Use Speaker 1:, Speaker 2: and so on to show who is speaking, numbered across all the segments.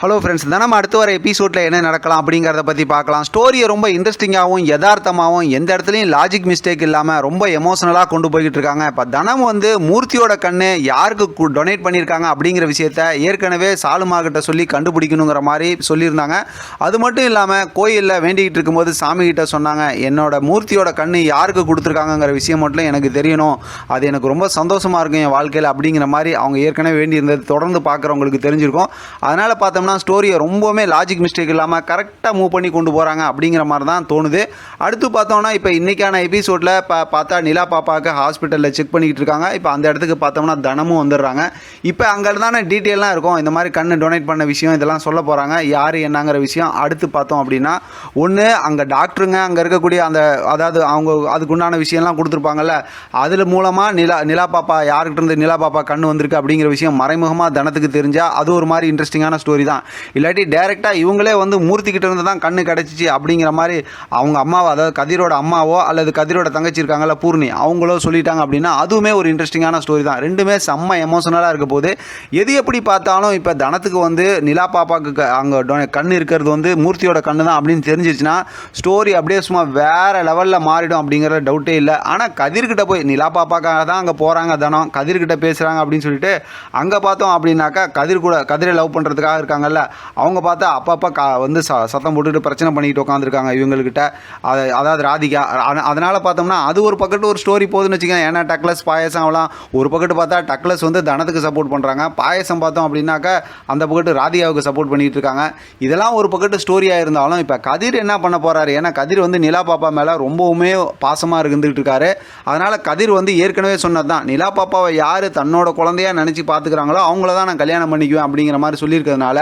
Speaker 1: Hello friends, தினம் அடுத்து வர எபிசோடில் என்ன நடக்கலாம் அப்படிங்கிறத பற்றி பார்க்கலாம். ஸ்டோரியை ரொம்ப இன்ட்ரெஸ்டிங்காகவும் யதார்த்தமாகவும் எந்த இடத்துலையும் லாஜிக் மிஸ்டேக் இல்லாமல் ரொம்ப எமோஷனலாக கொண்டு போய்கிட்டு இருக்காங்க. இப்போ தனம் மூர்த்தியோட கண்ணு யாருக்கு டொனேட் பண்ணியிருக்காங்க அப்படிங்கிற விஷயத்த ஏற்கனவே சாலுமாகிட்ட சொல்லி கண்டுபிடிக்கணுங்கிற மாதிரி சொல்லியிருந்தாங்க. அது மட்டும் இல்லாமல் கோயிலில் வேண்டிக்கிட்டு இருக்கும்போது சாமிகிட்ட சொன்னாங்க, என்னோட மூர்த்தியோட கண்ணு யாருக்கு கொடுத்துருக்காங்கங்கிற விஷயம் மட்டும் எனக்கு தெரியணும், அது எனக்கு ரொம்ப சந்தோஷமாக இருக்கும் என் வாழ்க்கையில் அப்படிங்கிற மாதிரி அவங்க ஏற்கனவே வேண்டியிருந்தது தொடர்ந்து பார்க்குறவங்களுக்கு தெரிஞ்சிருக்கும். அதனால் பார்த்தோம்னா ஸ்டோரியை ரொம்பவுமே லாஜிக் மிஸ்டேக் இல்லாமல் கரெக்டாக மூவ் பண்ணி கொண்டு போகிறாங்க அப்படிங்கிற மாதிரி தான் தோணுது. அடுத்து பார்த்தோம்னா இப்போ இன்றைக்கான எபிசோடில் பார்த்தா நிலா பாப்பாவுக்கு ஹாஸ்பிட்டலில் செக் பண்ணிக்கிட்டு இருக்காங்க. இப்போ அந்த இடத்துக்கு பார்த்தோம்னா தனமும் வந்துடுறாங்க. இப்போ அங்கே இருந்தானே டீட்டெயிலாம் இருக்கும், இந்த மாதிரி கண்ணு டொனேட் பண்ண விஷயம் இதெல்லாம் சொல்ல போகிறாங்க, யார் என்னங்கிற விஷயம். அடுத்து பார்த்தோம் அப்படின்னா ஒன்று அங்கே டாக்டருங்க அங்கே இருக்கக்கூடிய அந்த அதாவது அவங்க அதுக்குண்டான விஷயம்லாம் கொடுத்துருப்பாங்கல்ல, அதில் மூலமாக நிலா பாப்பா யாருக்கிட்ட இருந்து நிலா பாப்பா கண்ணு வந்திருக்கு அப்படிங்கிற விஷயம் மறைமுகமாக தனத்துக்கு தெரிஞ்சால் அது ஒரு மாதிரி இன்ட்ரெஸ்டிங்கான ஸ்டோரி தான். இல்லாட்டி டைரெக்டாக இவங்களே மூர்த்திக்கிட்ட இருந்து தான் கண்ணு கிடச்சிச்சு அப்படிங்கிற மாதிரி அவங்க அம்மாவோ, அதாவது கதிரோட அம்மாவோ அல்லது கதிரோட தங்கச்சி இருக்காங்கல்ல பூர்ணி, அவங்களோ சொல்லிட்டாங்க அப்படின்னா அதுவுமே ஒரு இன்ட்ரெஸ்டிங்கான ஸ்டோரி தான். ரெண்டுமே செம்ம எமோஷனலாக இருக்க போது எது எப்படி பார்த்தாலும் இப்போ தனத்துக்கு நிலா பாப்பாவுக்கு அங்கே கண்ணு இருக்கிறது மூர்த்தியோட கண்ணு தான் அப்படின்னு தெரிஞ்சிச்சுன்னா ஸ்டோரி அப்படியே சும்மா வேறு லெவலில் மாறிடும் அப்படிங்கிற டவுட்டே இல்லை. ஆனால் கதிர்கிட்ட போய் நிலா பாப்பாக்காக தான் அங்கே போகிறாங்க தனம், கதிர்கிட்ட பேசுகிறாங்க அப்படின்னு சொல்லிட்டு அங்கே பார்த்தோம் அப்படின்னாக்கா கதிரை லவ் பண்ணுறதுக்காக இருக்காங்கல்ல, அவங்க பார்த்தா அப்பப்போ சத்தம் போட்டுட்டு பிரச்சனை பண்ணிக்கிட்டு உட்காந்துருக்காங்க இவங்கக்கிட்ட, அதாவது ராதிகா. அதனால் பார்த்தோம்னா அது ஒரு பக்கத்து ஒரு ஸ்டோரி போகுதுன்னு வச்சுக்கோங்க. ஏன்னா டக்ளஸ் பாயசம் அவலாம் ஒரு பக்கத்து பார்த்தா டக்ளஸ் தனத்துக்கு சப்போர்ட் பண்ணுறாங்க, பாயசம் பார்த்தோம் அப்படின்னாக்கா அந்த பக்கத்து ராதிகாவுக்கு சப்போர்ட் பண்ணிகிட்டு இருக்காங்க. இதெல்லாம் ஒரு பக்கத்து ஸ்டோரியாக இருந்தாலும் இப்போ கதிர் என்ன பண்ண போகிறாரு, ஏன்னா கதிர் நிலா பாப்பா மேலே ரொம்பவுமே பாசமாக இருந்துகிட்டு இருக்காரு. அதனால் கதிர் ஏற்கனவே சொன்னது தான், நிலா பாப்பாவை யார் தன்னோட குழந்தையாக நினச்சி பார்த்துக்கிறாங்களோ அவங்கள தான் நான் கல்யாணம் பண்ணிக்குவேன் அப்படிங்கிற மாதிரி சொல்லியிருக்கிறதுனால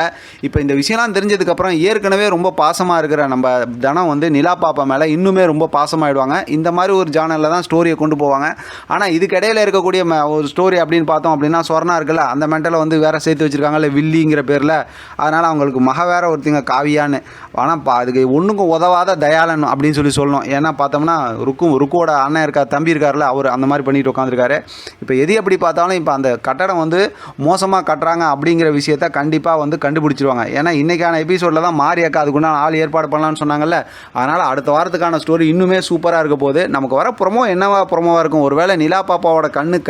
Speaker 1: இப்போ இந்த விஷயம்லாம் தெரிஞ்சதுக்கப்புறம் ஏற்கனவே ரொம்ப பாசமாக இருக்கிற நம்ம தனம் நிலா பாப்பா மேலே இன்னுமே ரொம்ப பாசமாகிடுவாங்க. இந்த மாதிரி ஒரு ஜானலில் தான் ஸ்டோரியை கொண்டு போவாங்க. ஆனால் இதுக்கிடையில் இருக்கக்கூடிய ஒரு ஸ்டோரி அப்படின்னு பார்த்தோம் அப்படின்னா சொர்ணா இருக்குல்ல, அந்த மென்டலை வேறு சேர்த்து வச்சுருக்காங்கல்ல வில்லிங்கிற பேரில். அதனால் அவங்களுக்கு மக வேற ஒருத்தங்க காவியான்னு, ஆனால் அதுக்கு ஒன்றுக்கும் உதவாத தயாளன் அப்படின்னு சொல்லணும். ஏன்னா பார்த்தோம்னா ருக்குவோட அண்ணன் இருக்கா, தம்பி இருக்கார்ல, அவர் அந்த மாதிரி பண்ணிட்டு உட்காந்துருக்காரு. இப்போ எது எப்படி பார்த்தாலும் இப்போ அந்த கட்டடம் மோசமாக கட்டுறாங்க அப்படிங்கிற விஷயத்த கண்டிப்பாக கண்டுபிடிச்சிருவாங்க. ஏன்னா இன்றைக்கான எபிசோடில் தான் மாரியாக்கா அதுக்குண்டான ஆள் ஏற்பாடு பண்ணலான்னு சொன்னாங்கல்ல. அதனால் அடுத்த வாரத்துக்கான ஸ்டோரி இன்னுமே சூப்பராக இருக்க போது. நமக்கு வர ப்ரொமோ என்னவா ப்ரொமோவாக இருக்கும், ஒருவேளை நிலா பாப்பாவோட கண்ணு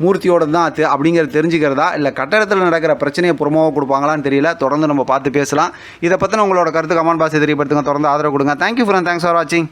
Speaker 1: மூர்த்தியோட தான் அப்படிங்கிறது தெரிஞ்சுக்கிறதா, இல்லை கட்டடத்தில் நடக்கிற பிரச்சனையை ப்ரொமோவாக கொடுப்பாங்களான்னு தெரியல. தொடர்ந்து நம்ம பார்த்து பேசலாம். இதை பற்றின உங்களோட கருத்து கமெண்ட் பாக்ஸில் தெரியப்படுத்துங்க. தொடர்ந்து ஆதரவு கொடுங்க. தேங்க்யூ ஃபார் வாட்சிங்.